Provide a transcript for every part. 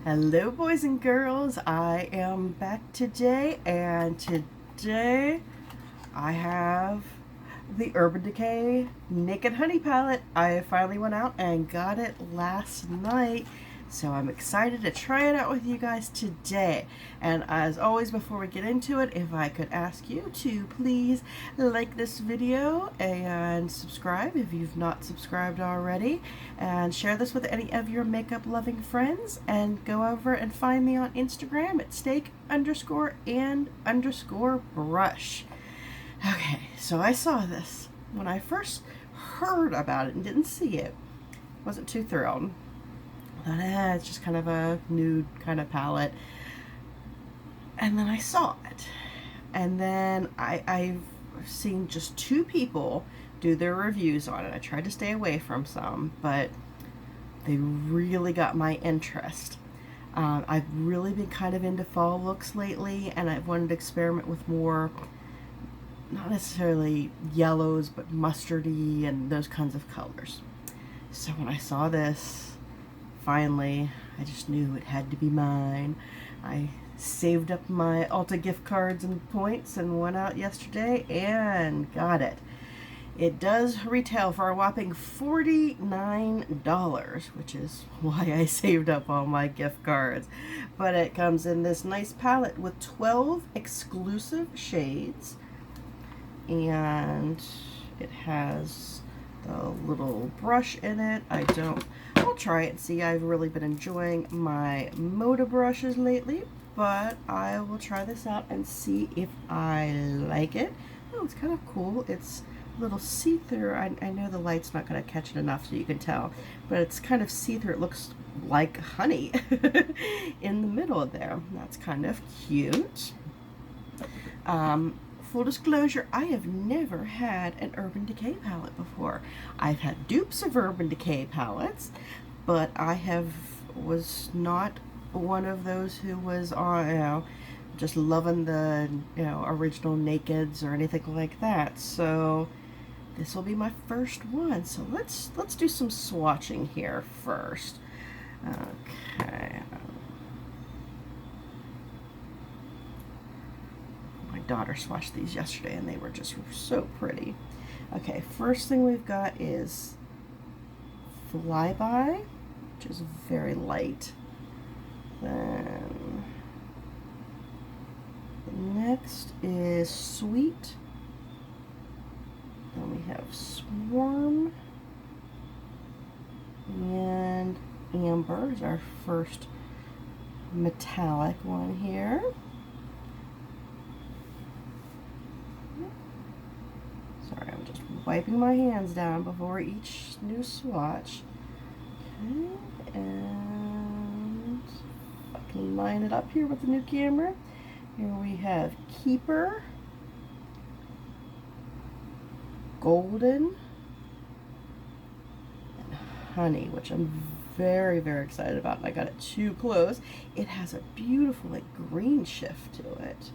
Hello boys and girls, I am back today, and today I have the Urban Decay Naked Honey palette. I finally went out and got it last night, so I'm excited to try it out with you guys today. And as always, before we get into it, if I could ask you to please like this video and subscribe if you've not subscribed already, and share this with any of your makeup loving friends, and go over and find me on Instagram at steak_and_brush. Okay, so I saw this when I first heard about it and didn't see it. Wasn't too thrilled. I thought, it's just kind of a nude kind of palette. And then I saw it. And then I've seen just two people do their reviews on it. I tried to stay away from some, but they really got my interest. I've really been kind of into fall looks lately, and I've wanted to experiment with more, not necessarily yellows, but mustardy and those kinds of colors. So when I saw this, finally, I just knew it had to be mine. I saved up my Ulta gift cards and points and went out yesterday and got it. It does retail for a whopping $49, which is why I saved up all my gift cards. But it comes in this nice palette with 12 exclusive shades, and it has the little brush in it. I'll try it and see. I've really been enjoying my Moda brushes lately, but I will try this out and see if I like it. Oh, it's kind of cool. It's a little see-through. I know the light's not going to catch it enough so you can tell, but it's kind of see-through. It looks like honey in the middle there. That's kind of cute. Full disclosure, I have never had an Urban Decay palette before. I've had dupes of Urban Decay palettes, but I was not one of those who was on, just loving the, original Nakeds or anything like that. So this will be my first one. So let's do some swatching here first. Okay. My daughter swatched these yesterday and they were just so pretty. Okay, first thing we've got is Flyby, which is very light. Then the next is Sweet. Then we have Swarm. And Amber is our first metallic one here. Sorry, I'm just wiping my hands down before each new swatch. Okay, and I can line it up here with the new camera. Here we have Keeper, Golden, and Honey, which I'm very, very excited about. I got it too close. It has a beautiful green shift to it.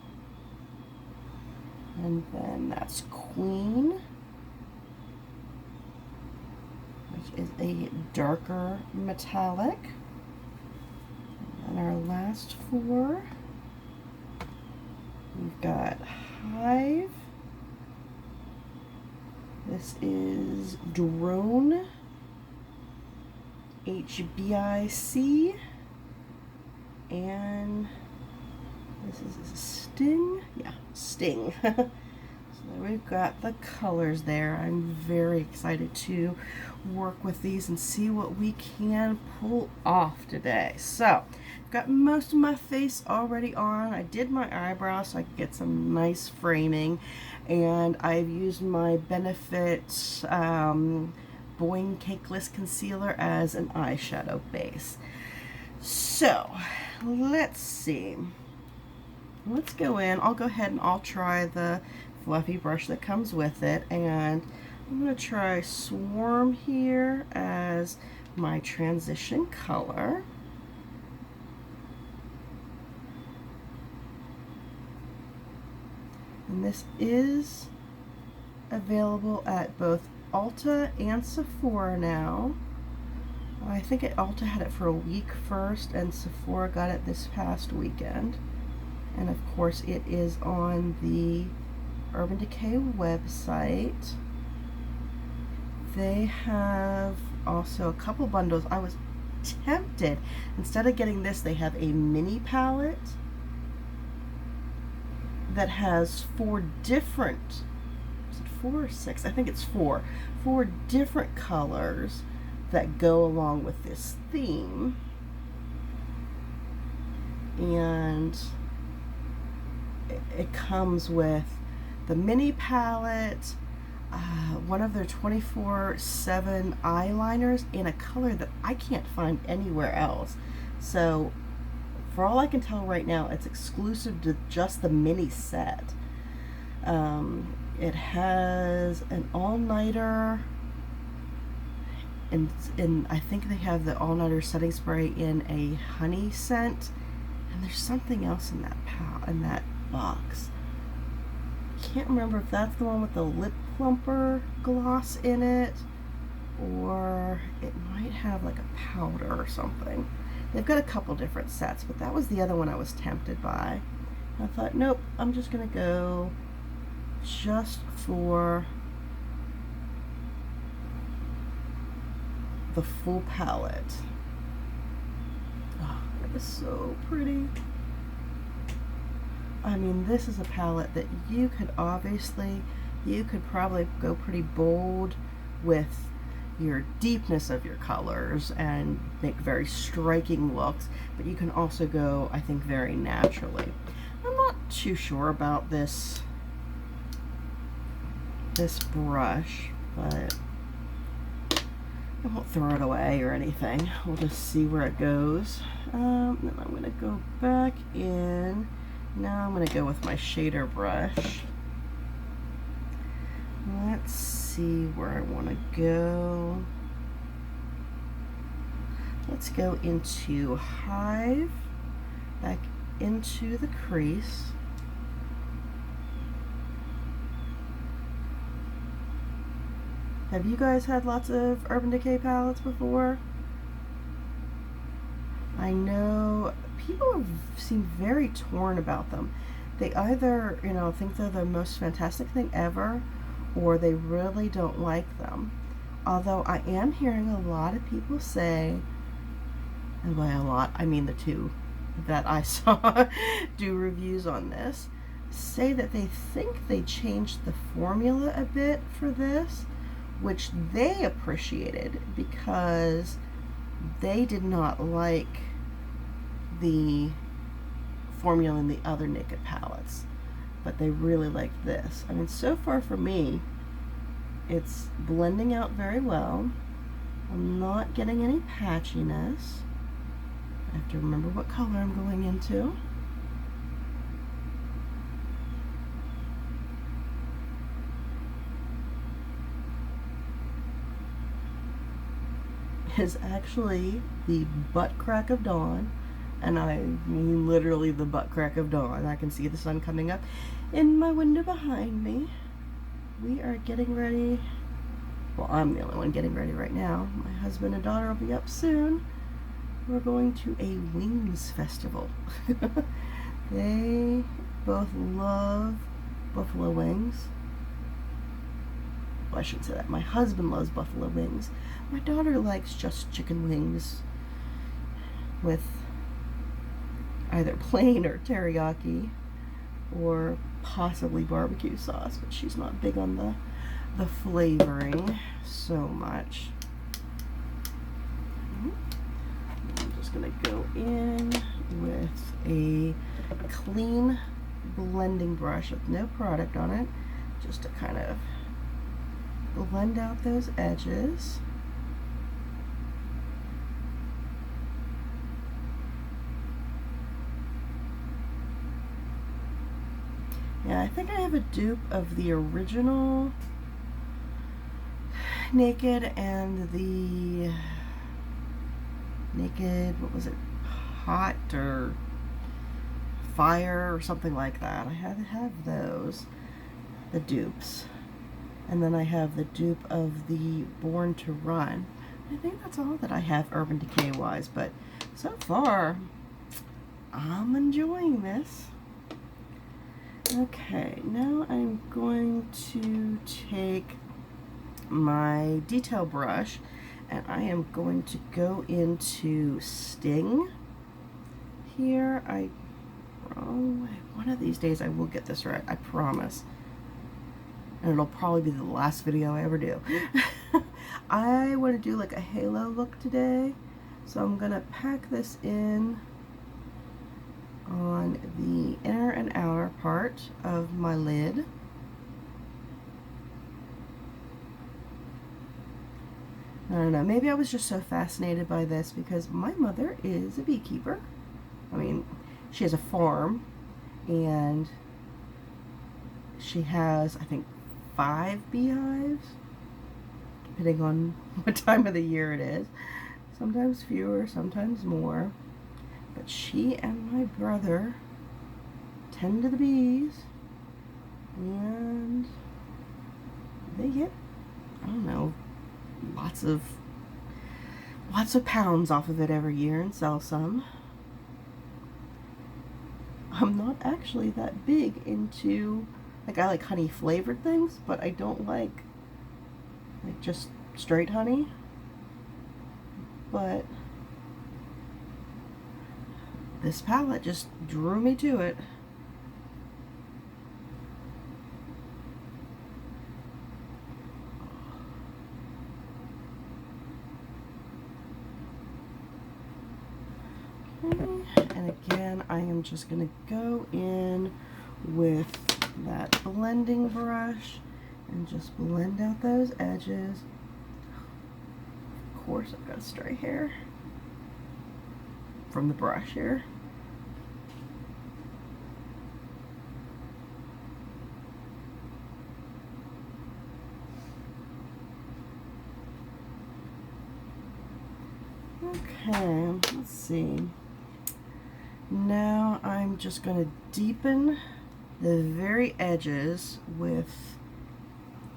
And then that's Queen, which is a darker metallic. And our last four, we've got Hive. This is Drone, HBIC, and this is Sting. Yeah, Sting. So we've got the colors there. I'm very excited to work with these and see what we can pull off today. So I've got most of my face already on. I did my eyebrows so I could get some nice framing, and I've used my Benefit Boing Cakeless concealer as an eyeshadow base. So let's see. Let's go in. I'll go ahead and I'll try the fluffy brush that comes with it, and I'm going to try Swarm here as my transition color. And this is available at both Ulta and Sephora now. I think Ulta had it for a week first, and Sephora got it this past weekend. And of course, it is on the Urban Decay website. They have also a couple bundles. I was tempted. Instead of getting this, they have a mini palette that has 4 different, is it 4 or 6? I think it's 4 different colors that go along with this theme. And it comes with the mini palette, one of their 24/7 eyeliners in a color that I can't find anywhere else. So for all I can tell right now, it's exclusive to just the mini set. It has an all-nighter, and I think they have the all-nighter setting spray in a honey scent, and there's something else in that box. Can't remember if that's the one with the lip plumper gloss in it, or it might have like a powder or something. They've got a couple different sets, but that was the other one I was tempted by. I thought, nope, I'm just gonna go just for the full palette. Oh, it was so pretty. I mean, this is a palette that you could probably go pretty bold with your deepness of your colors and make very striking looks, but you can also go, I think, very naturally. I'm not too sure about this brush, but I won't throw it away or anything. We'll just see where it goes. Then I'm going to go back in. Now I'm going to go with my shader brush. Let's see where I want to go. Let's go into Hive, back into the crease. Have you guys had lots of Urban Decay palettes before? I know people seem very torn about them. They either, think they're the most fantastic thing ever, or they really don't like them. Although I am hearing a lot of people say, and by a lot, I mean the 2 that I saw do reviews on this, say that they think they changed the formula a bit for this, which they appreciated because they did not like the formula in the other Naked palettes, but they really liked this. I mean, so far for me, it's blending out very well. I'm not getting any patchiness. I have to remember what color I'm going into. Is actually the butt crack of dawn, and I mean literally the butt crack of dawn. I can see the sun coming up in my window behind me. We are getting ready. Well, I'm the only one getting ready right now. My husband and daughter will be up soon. We're going to a wings festival. They both love buffalo wings. Well, I shouldn't say that. My husband loves buffalo wings. My daughter likes just chicken wings with either plain or teriyaki or possibly barbecue sauce, but she's not big on the flavoring so much. I'm just going to go in with a clean blending brush with no product on it, just to kind of blend out those edges. Yeah, I think I have a dupe of the original Naked and the Naked, what was it, Hot or Fire or something like that. I have those, the dupes. And then I have the dupe of the Born to Run, I think that's all that I have Urban Decay wise, but so far I'm enjoying this. Okay, now I'm going to take my detail brush and I am going to go into Sting here. Wrong way. One of these days I will get this right, I promise. And it'll probably be the last video I ever do. I want to do like a halo look today, so I'm going to pack this in on the inner and outer part of my lid. I don't know, maybe I was just so fascinated by this because my mother is a beekeeper. I mean, she has a farm and she has, I think, 5 beehives, depending on what time of the year it is. Sometimes fewer, sometimes more. But she and my brother tend to the bees, and they get, I don't know, lots of pounds off of it every year and sell some. I'm not actually that big into, like, I like honey flavored things, but I don't like just straight honey. But this palette just drew me to it. Okay, and again, I am just going to go in with that blending brush and just blend out those edges. Of course, I've got stray hair from the brush here. Okay, let's see. Now I'm just going to deepen the very edges with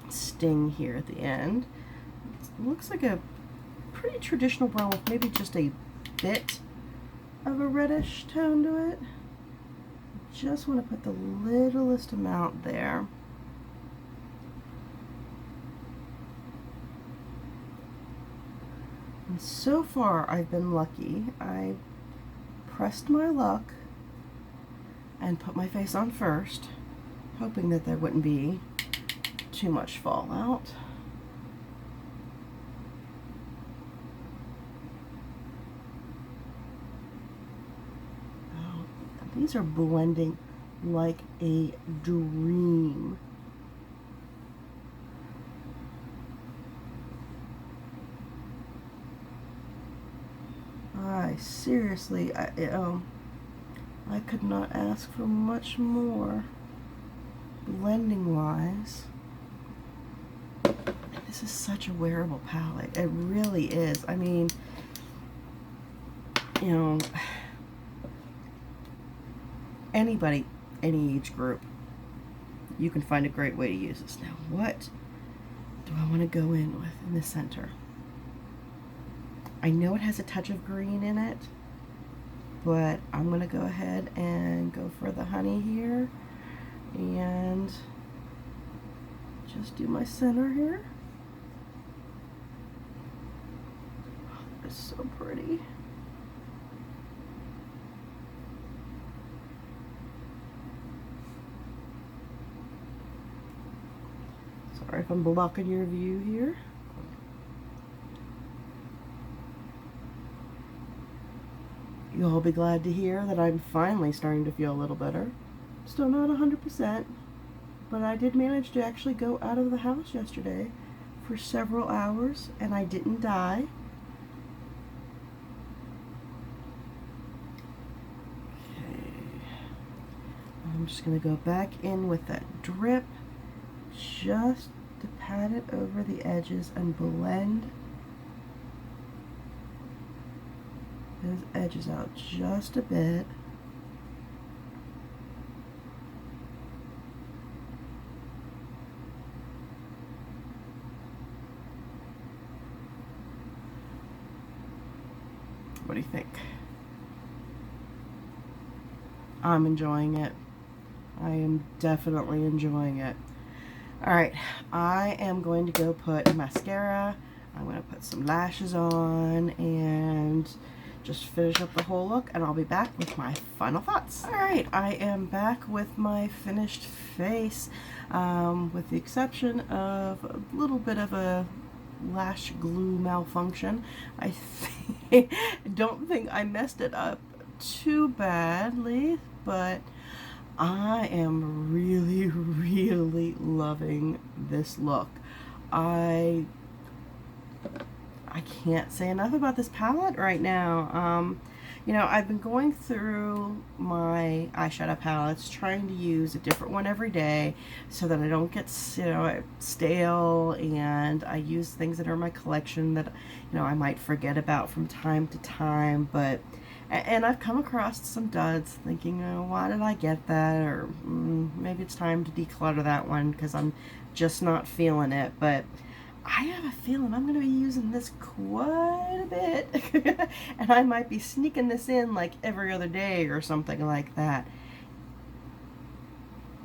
Sting here at the end. It looks like a pretty traditional brown with maybe just a bit of a reddish tone to it. Just want to put the littlest amount there. And so far I've been lucky. I pressed my luck and put my face on first, hoping that there wouldn't be too much fallout. Oh, these are blending like a dream. Seriously, I could not ask for much more blending wise. This is such a wearable palette. It really is. I mean, you know, anybody, any age group, you can find a great way to use this. Now, what do I want to go in with in the center? I know it has a touch of green in it, but I'm going to go ahead and go for the honey here and just do my center here. Oh, that is so pretty. Sorry if I'm blocking your view here. You'll all be glad to hear that I'm finally starting to feel a little better. Still not 100%, but I did manage to actually go out of the house yesterday for several hours and I didn't die. Okay. I'm just going to go back in with that drip just to pat it over the edges and blend those edges out just a bit. I'm enjoying it. I am definitely enjoying it. Alright, I am going to go put mascara. I'm going to put some lashes on and just finish up the whole look, and I'll be back with my final thoughts. Alright, I am back with my finished face, with the exception of a little bit of a lash glue malfunction. I don't think I messed it up too badly, but I am really, really loving this look. I can't say enough about this palette right now. You know, I've been going through my eyeshadow palettes, trying to use a different one every day so that I don't get, you know, stale, and I use things that are in my collection that, you know, I might forget about from time to time. But and I've come across some duds thinking, oh, why did I get that? Or maybe it's time to declutter that one because I'm just not feeling it. But I have a feeling I'm going to be using this quite a bit. And I might be sneaking this in like every other day or something like that.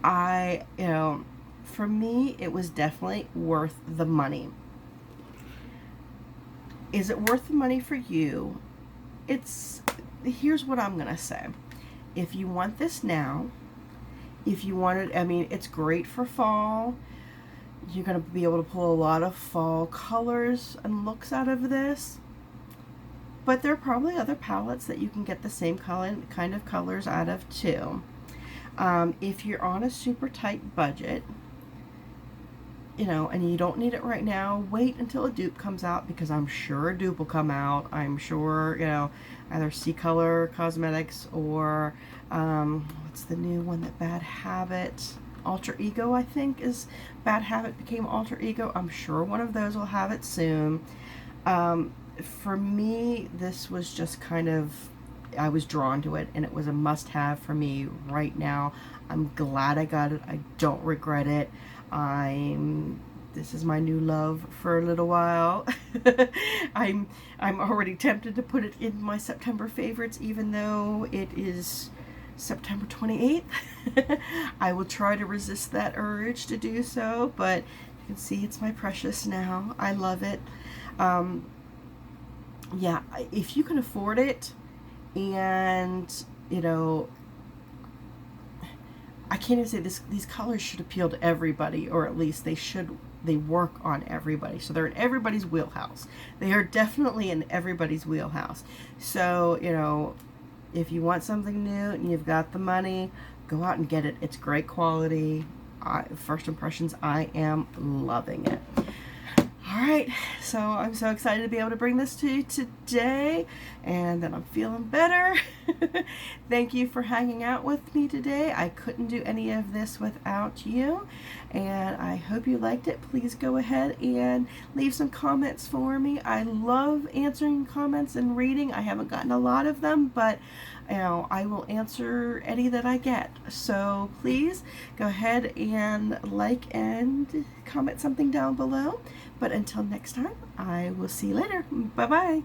You know, for me, it was definitely worth the money. Is it worth the money for you? Here's what I'm going to say. If you want this now, if you want it, I mean, it's great for fall. You're going to be able to pull a lot of fall colors and looks out of this. But there are probably other palettes that you can get the same kind of colors out of too. If you're on a super tight budget, you know, and you don't need it right now, wait until a dupe comes out, because I'm sure a dupe will come out. I'm sure, you know, either C Color Cosmetics or what's the new one that Bad Habit, Alter Ego, I think, is Bad Habit became Alter Ego. I'm sure one of those will have it soon. For me, this was just kind of, I was drawn to it, and it was a must-have for me right now. I'm glad I got it. I don't regret it. This is my new love for a little while. I'm already tempted to put it in my September favorites, even though it is September 28th. I will try to resist that urge to do so, but you can see it's my precious now. I love it. Yeah, if you can afford it, and, you know, I can't even say these colors should appeal to everybody, or at least they work on everybody. So they're in everybody's wheelhouse. They are definitely in everybody's wheelhouse. So, you know, if you want something new and you've got the money, go out and get it. It's great quality. First impressions, I am loving it. Alright, so I'm so excited to be able to bring this to you today, and that I'm feeling better. Thank you for hanging out with me today. I couldn't do any of this without you, and I hope you liked it. Please go ahead and leave some comments for me. I love answering comments and reading. I haven't gotten a lot of them, but you know, I will answer any that I get. So please go ahead and like and comment something down below. But until next time, I will see you later. Bye-bye.